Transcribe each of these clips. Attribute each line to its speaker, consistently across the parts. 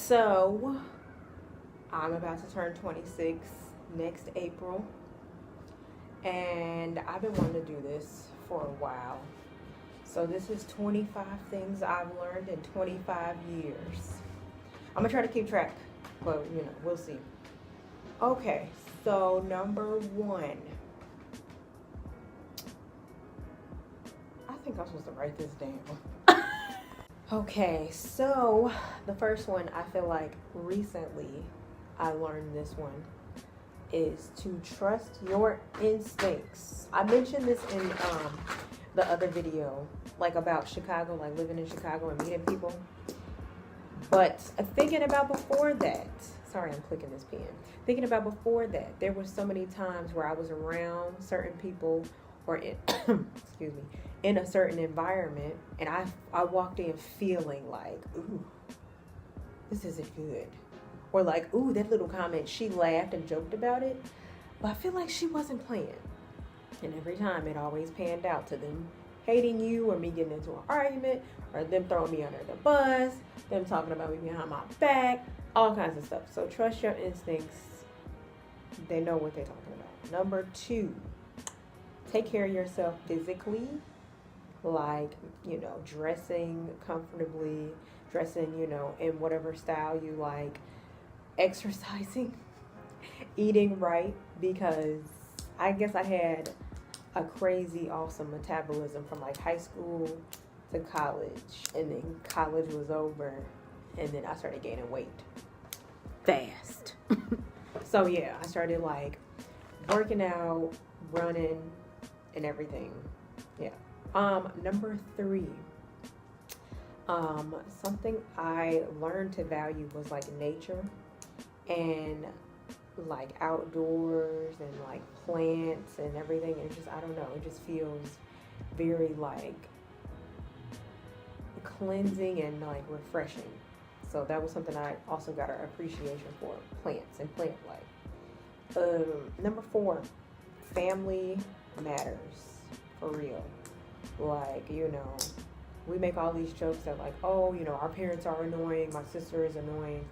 Speaker 1: So, I'm about to turn 26 next April, and I've been wanting to do this for a while. So, this is 25 things I've learned in 25 years. I'm gonna try to keep track, but we'll see. Okay, so number one. I think I'm supposed to write this down. Okay, so the first one, I feel like recently I learned this one, is to trust your instincts. I mentioned this in the other video, like about Chicago, like living in Chicago and meeting people. But thinking about before that, sorry, I'm clicking this pen. Thinking about before that, there were so many times where I was around certain people or in, excuse me, in a certain environment, and I walked in feeling like, ooh, this isn't good. Or like, ooh, that little comment, she laughed and joked about it, but I feel like she wasn't playing. And every time it always panned out to them hating you, or me getting into an argument, or them throwing me under the bus, them talking about me behind my back, all kinds of stuff. So trust your instincts. They know what they're talking about. Number two, take care of yourself physically, like, dressing comfortably, dressing, in whatever style you like, exercising, eating right, because I guess I had a crazy awesome metabolism from like high school to college, and then college was over, and then I started gaining weight fast. So yeah, I started like working out, running, and everything. Yeah. Number three, something I learned to value was like nature and like outdoors and like plants and everything. And just, I don't know, it just feels very like cleansing and like refreshing. So that was something I also got an appreciation for, plants and plant life. Number four, family matters, for real. Like, we make all these jokes that like, oh, our parents are annoying, my sister is annoying.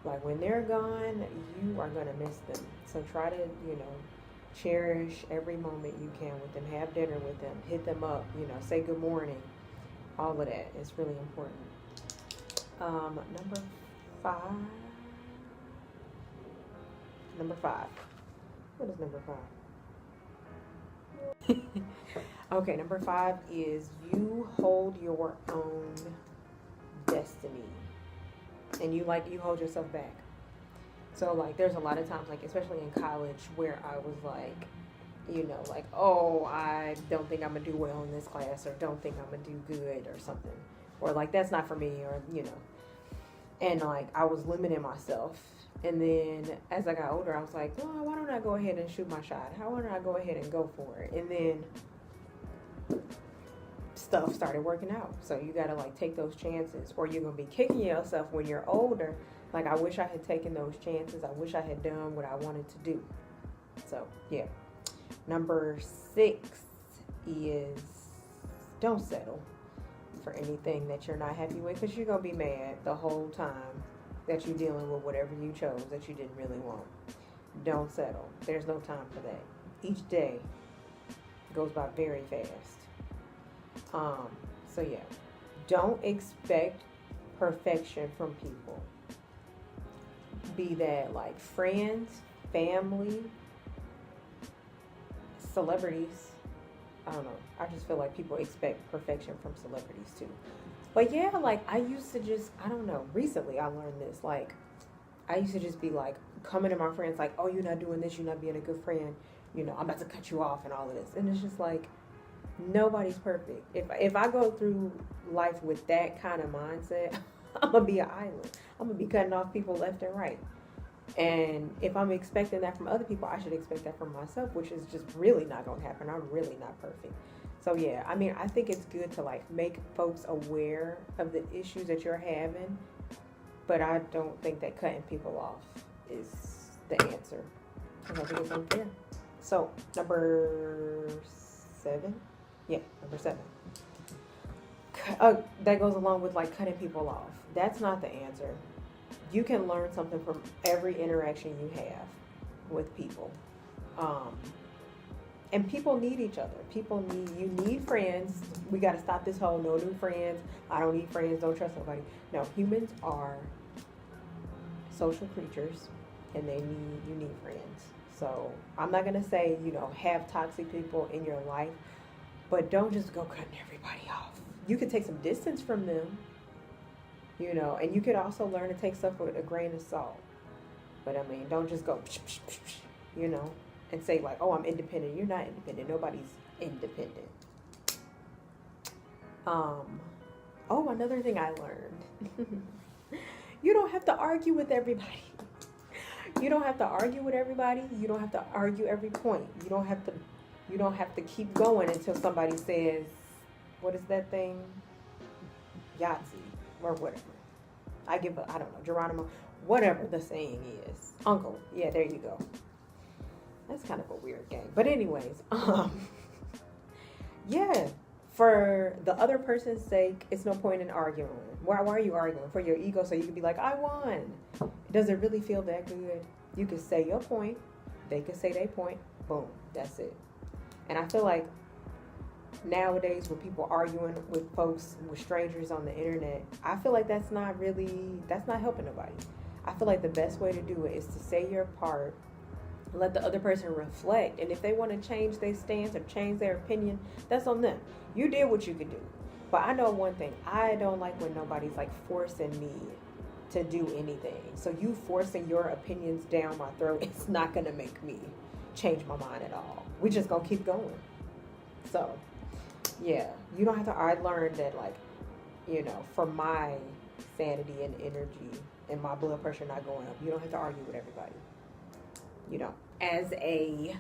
Speaker 1: Like, when they're gone, you are going to miss them. So try to, cherish every moment you can with them. Have dinner with them. Hit them up. Say good morning. All of that is really important. Number five. What is number five? Okay, number five is you hold your own destiny. And you hold yourself back. So like there's a lot of times, like especially in college, where I was like, like, oh, I don't think I'm gonna do well in this class, or don't think I'm gonna do good or something, or like that's not for me, or and like I was limiting myself. And then as I got older, I was like, well, why don't I go ahead and shoot my shot? Why don't I go ahead and go for it? And then stuff started working out. So you got to like take those chances, or you're going to be kicking yourself when you're older. Like, I wish I had taken those chances. I wish I had done what I wanted to do. So, yeah. Number 6 is don't settle for anything that you're not happy with, because you're going to be mad the whole time that you're dealing with whatever you chose that you didn't really want. Don't settle. There's no time for that. Each day goes by very fast. So yeah, don't expect perfection from people. Be that like friends, family, celebrities. I don't know. I just feel like people expect perfection from celebrities too. But yeah, like I used to just, I don't know, recently I learned this. Like I used to just be like coming to my friends like, oh, you're not doing this, you're not being a good friend, I'm about to cut you off and all of this. And it's just like, nobody's perfect. If I go through life with that kind of mindset, I'm gonna be an island. I'm gonna be cutting off people left and right. And if I'm expecting that from other people, I should expect that from myself, which is just really not gonna happen. I'm really not perfect. So yeah, I mean, I think it's good to like make folks aware of the issues that you're having, but I don't think that cutting people off is the answer, because I think it's unfair. So number 7. Yeah, number 7. That goes along with like cutting people off. That's not the answer. you can learn something from every interaction you have with people. And people need each other. You need friends. We got to stop this whole no new friends. I don't need friends. Don't trust nobody. No, humans are social creatures, and you need friends. So I'm not going to say, have toxic people in your life, but don't just go cutting everybody off. You can take some distance from them, and you could also learn to take stuff with a grain of salt. But I mean, don't just go, and say like, oh, I'm independent. You're not independent. Nobody's independent. Another thing I learned. You don't have to argue with everybody. You don't have to argue with everybody. You don't have to argue every point. You don't have to keep going until somebody says, what is that thing? Yahtzee or whatever. I don't know, Geronimo, whatever the saying is. Uncle. Yeah, there you go. That's kind of a weird game. But anyways, yeah, for the other person's sake, it's no point in arguing. Why are you arguing? For your ego, so you can be like, I won. Does it really feel that good? You can say your point. They can say their point. Boom. That's it. And I feel like nowadays when people arguing with folks, with strangers on the internet, I feel like that's not helping nobody. I feel like the best way to do it is to say your part, let the other person reflect, and if they want to change their stance or change their opinion, that's on them. You did what you could do. But I know one thing, I don't like when nobody's like forcing me to do anything. So you forcing your opinions down my throat, it's not going to make me change my mind at all. We just going to keep going. So yeah, you don't have to, I learned that like, for my sanity and energy and my blood pressure not going up, you don't have to argue with everybody. As a,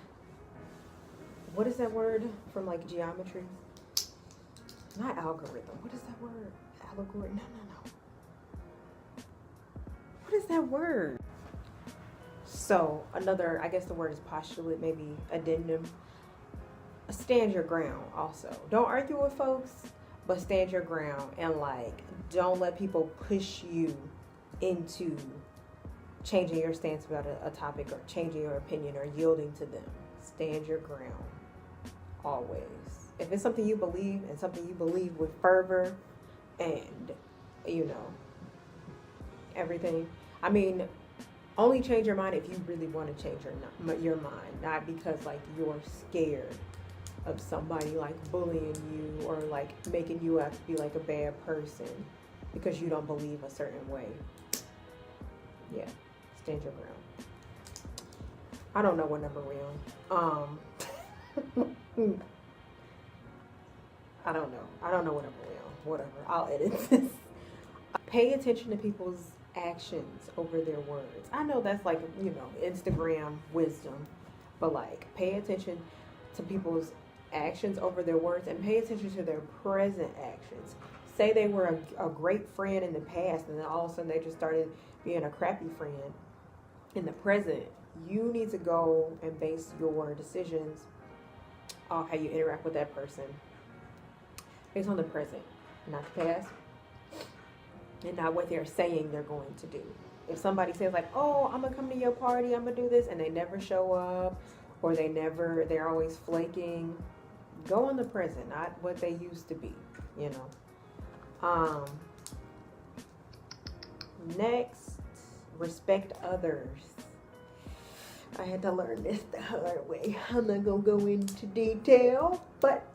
Speaker 1: what is that word from like geometry? Not algorithm. What is that word? Allegory? No. What is that word? So another, I guess the word is postulate, maybe addendum. Stand your ground also. Don't argue with folks, but stand your ground and like, don't let people push you into changing your stance about a topic or changing your opinion or yielding to them. Stand your ground. Always. If it's something you believe and something you believe with fervor and, everything. I mean, only change your mind if you really want to change your mind. Not because like you're scared of somebody like bullying you or like making you have to be like a bad person because you don't believe a certain way. Yeah. Stand your ground. I don't know what number we're on. I don't know what number we're on. Whatever. I'll edit this. Pay attention to people's actions over their words. I know that's like, Instagram wisdom, but like pay attention to people's actions over their words and pay attention to their present actions. Say they were a great friend in the past and then all of a sudden they just started being a crappy friend. In the present, you need to go and base your decisions on how you interact with that person based on the present, not the past, and not what they're saying they're going to do. If somebody says like, oh, I'm gonna come to your party, I'm gonna do this, and they never show up, or they're always flaking, go on the present, not what they used to be, Next, respect others. I had to learn this the hard way. I'm not gonna go into detail, but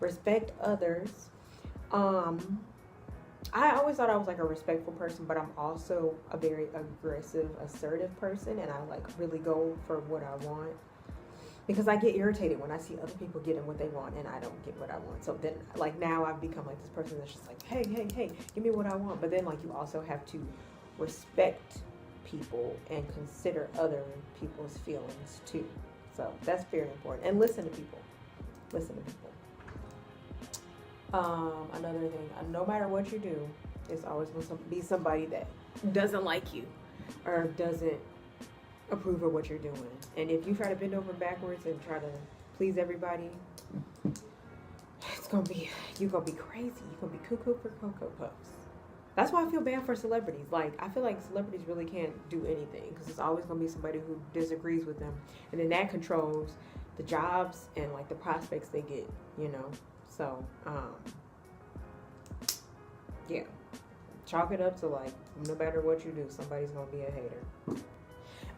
Speaker 1: respect others. I always thought I was like a respectful person, but I'm also a very aggressive, assertive person, and I like really go for what I want because I get irritated when I see other people getting what they want and I don't get what I want. So then like now I've become like this person that's just like, hey, give me what I want. But then like you also have to respect people and consider other people's feelings too. So that's very important. And listen to people. Another thing, no matter what you do, it's always going to be somebody that doesn't like you or doesn't approve of what you're doing. And if you try to bend over backwards and try to please everybody, you're going to be crazy. You're going to be cuckoo for Cocoa Puffs. That's why I feel bad for celebrities. Like, I feel like celebrities really can't do anything because it's always going to be somebody who disagrees with them. And then that controls the jobs and, like, the prospects they get, you know? So, yeah. Chalk it up to, like, no matter what you do, somebody's going to be a hater.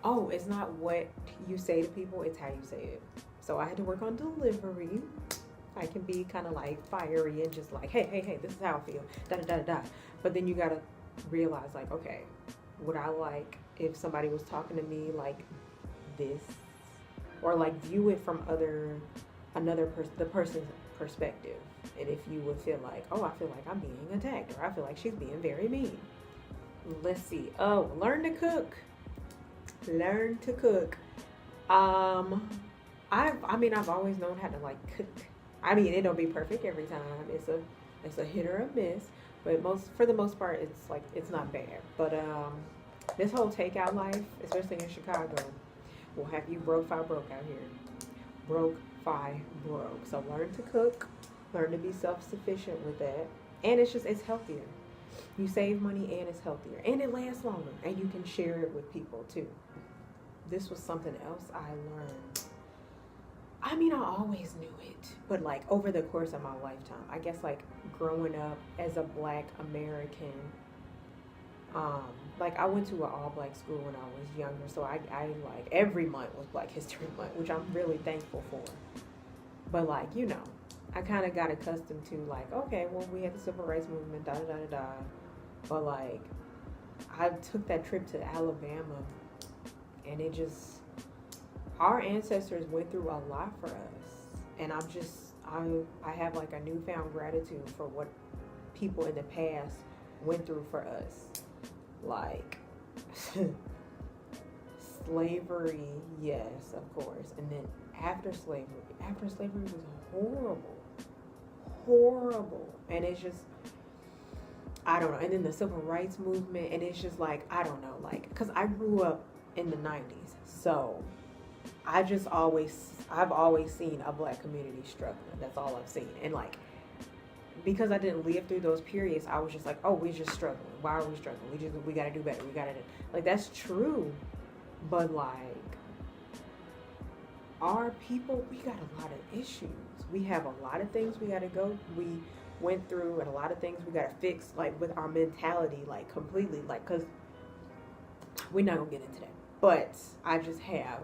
Speaker 1: Oh, it's not what you say to people, it's how you say it. So I had to work on delivery. I can be kind of like fiery and just like, hey, this is how I feel, da. But then you gotta realize, like, okay, would I like if somebody was talking to me like this, or like view it from the person's perspective, and if you would feel like, oh, I feel like I'm being attacked, or I feel like she's being very mean. Let's see. Oh, learn to cook. I've always known how to like cook. I mean, it don't be perfect every time. It's a hit or a miss, but for the most part, it's not bad. But this whole takeout life, especially in Chicago, will have you broke out here. Broke. So learn to cook, learn to be self-sufficient with that, and it's healthier. You save money and it's healthier, and it lasts longer, and you can share it with people too. This was something else I learned. I mean, I always knew it, but like over the course of my lifetime, I guess like growing up as a Black American, like I went to an all-Black school when I was younger, so I like every month was Black History Month, which I'm really thankful for. But like, you know, I kind of got accustomed to like, okay, well, we had the Civil Rights Movement, da. But like, I took that trip to Alabama, and our ancestors went through a lot for us, and I have like a newfound gratitude for what people in the past went through for us. Like slavery, yes, of course, and then after slavery was horrible, and it's just, I don't know, and then the Civil Rights Movement, and it's just like, I don't know, like, because I grew up in the 90s, so I've always seen a Black community struggling. That's all I've seen. And like, because I didn't live through those periods, I was just like, oh, we're just struggling. Why are we struggling? We gotta do better. Like, that's true. But like, our people, we got a lot of issues. We have a lot of things we we went through, and a lot of things we gotta fix, like with our mentality, like completely, like, cause we're not gonna get into that. But I just have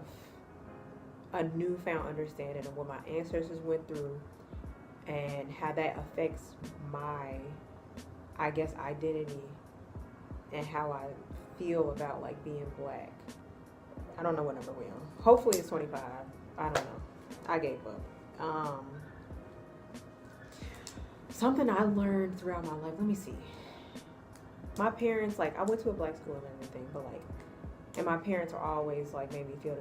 Speaker 1: a newfound understanding of what my ancestors went through and how that affects my, I guess, identity and how I feel about like being Black. I don't know what number we're on. Hopefully it's 25. I don't know. I gave up. Something I learned throughout my life. Let me see. My parents, like, I went to a Black school and everything, but like, and my parents are always like made me feel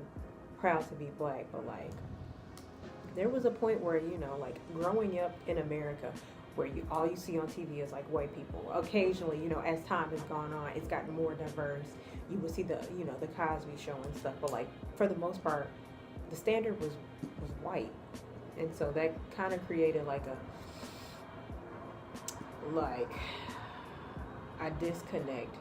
Speaker 1: proud to be Black, but like, there was a point where, you know, like growing up in America, where all you see on TV is like white people. Occasionally, you know, as time has gone on, it's gotten more diverse. You will see the Cosby Show and stuff, but like for the most part, the standard was white, and so that kind of created like a disconnect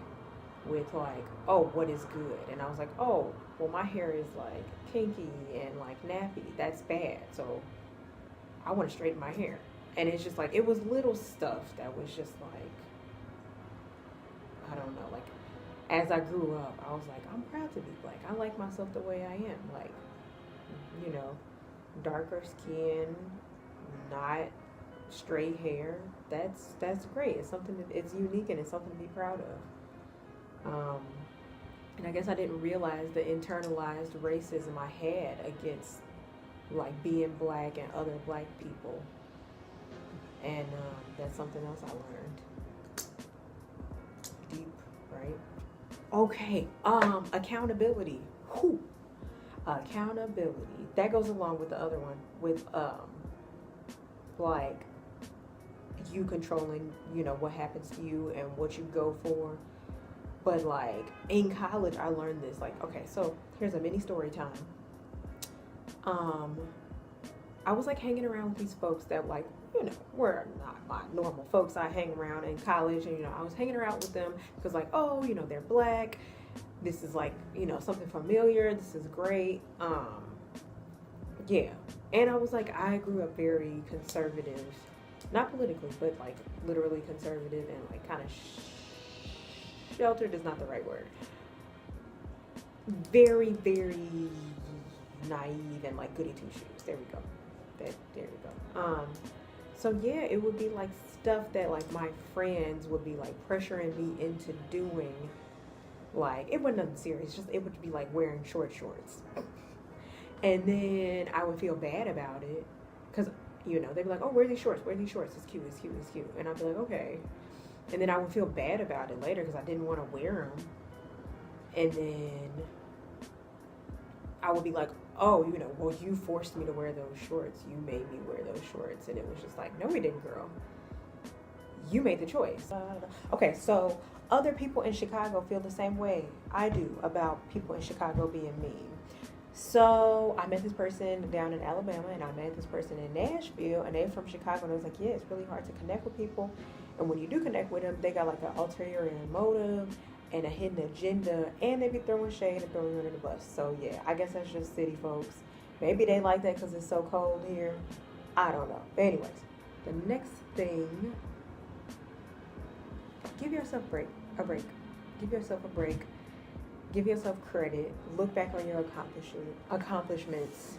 Speaker 1: with like, oh, what is good? And I was like, oh, well, my hair is like kinky and like nappy. That's bad. So I want to straighten my hair. And it's just like, it was little stuff that was just like, I don't know, like as I grew up, I was like, I'm proud to be Black. I like myself the way I am. Like, you know, darker skin, not straight hair. That's great. It's something that it's unique, and it's something to be proud of. And I guess I didn't realize the internalized racism I had against like being Black and other Black people. And that's something else I learned. Deep, right? Okay. Accountability. Whew. Accountability. That goes along with the other one, with like you controlling, you know, what happens to you and what you go for. But like in college, I learned this. Like, okay, so here's a mini story time. I was like hanging around with these folks that like you know, we're not my normal folks I hang around in college. And, you know, I was hanging around with them because, like, oh, you know, they're black. This is like, you know, something familiar. This is great. Yeah. And I was like, I grew up very conservative, not politically, but like literally conservative and like kind of sheltered is not the right word. Very, very naive and like goody two shoes. There we go. There we go. So yeah, it would be like stuff that like my friends would be like pressuring me into doing. Like it wasn't nothing serious. Just it would be like wearing shorts. And then I would feel bad about it because, you know, they'd be like, oh, wear these shorts. It's cute. And I'd be like, okay. And then I would feel bad about it later because I didn't want to wear them. And then I would be like, oh, you know, well, you forced me to wear those shorts. You made me wear those shorts. And it was just like, no, we didn't, girl. You made the choice. Okay, so other people in Chicago feel the same way I do about people in Chicago being mean. So I met this person down in Alabama, and I met this person in Nashville, and they're from Chicago, and I was like, yeah, it's really hard to connect with people. And when you do connect with them, they got like an ulterior motive and a hidden agenda, and they be throwing shade and throwing you under the bus. So yeah, I guess that's just city folks. Maybe they like that because it's so cold here. I don't know. But anyways, the next thing, give yourself a break. Give yourself a break. Give yourself credit. Look back on your accomplishments.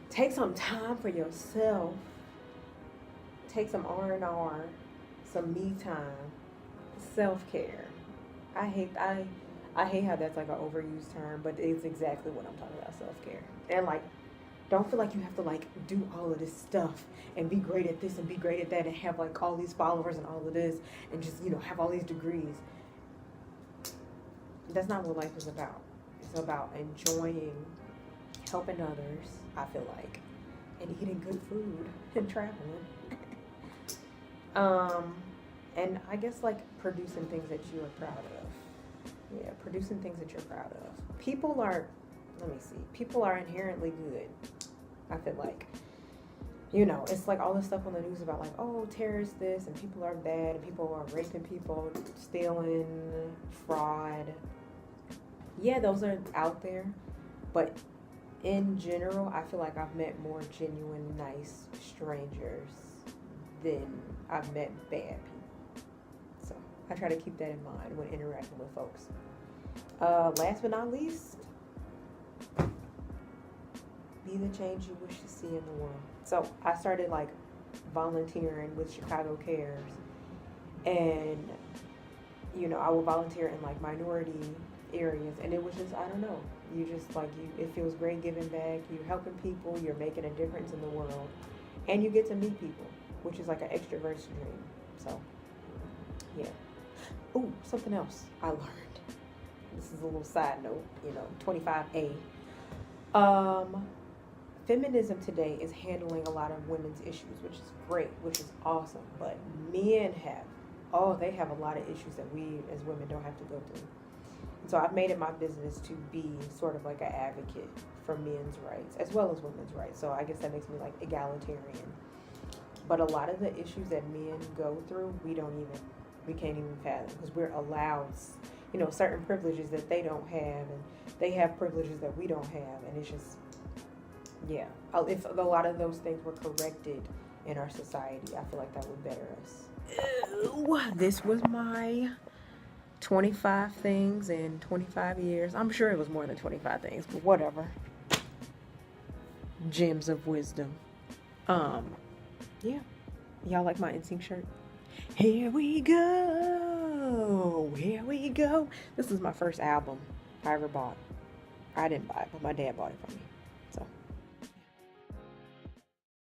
Speaker 1: Take some time for yourself. Take some R&R, some me time, self-care. I hate how that's like an overused term, but it's exactly what I'm talking about, self-care. And like, don't feel like you have to like do all of this stuff and be great at this and be great at that and have like all these followers and all of this and just, you know, have all these degrees. That's not what life is about. It's about enjoying, helping others, I feel like, and eating good food and traveling. And I guess like producing things that you are proud of. Yeah, producing things that you're proud of. People are inherently good, I feel like. You know, it's like all this stuff on the news about like, oh, terrorists this, and people are bad, and people are raping people, stealing, fraud. Yeah, those are out there. But in general, I feel like I've met more genuine, nice strangers than I've met bad people. So I try to keep that in mind when interacting with folks. Last but not least, be the change you wish to see in the world. So I started like volunteering with Chicago Cares, and you know, I will volunteer in like minority areas, and it was just, I don't know, you just like, it feels great giving back. You're helping people, you're making a difference in the world, and you get to meet people, which is like an extrovert's dream. So yeah. Oh, something else I learned. This is a little side note, you know, 25A. Feminism today is handling a lot of women's issues, which is great, which is awesome. But men they have a lot of issues that we as women don't have to go through. And so I've made it my business to be sort of like an advocate for men's rights as well as women's rights. So I guess that makes me like egalitarian. But a lot of the issues that men go through, we can't even fathom, because we're allowed, you know, certain privileges that they don't have, and they have privileges that we don't have, and it's just, yeah. If a lot of those things were corrected in our society, I feel like that would better us. Ew, this was my 25 things in 25 years. I'm sure it was more than 25 things, but whatever. Gems of wisdom. Yeah. Y'all like my NSYNC shirt? Here we go. This is my first album I ever bought. I didn't buy it, but my dad bought it for me.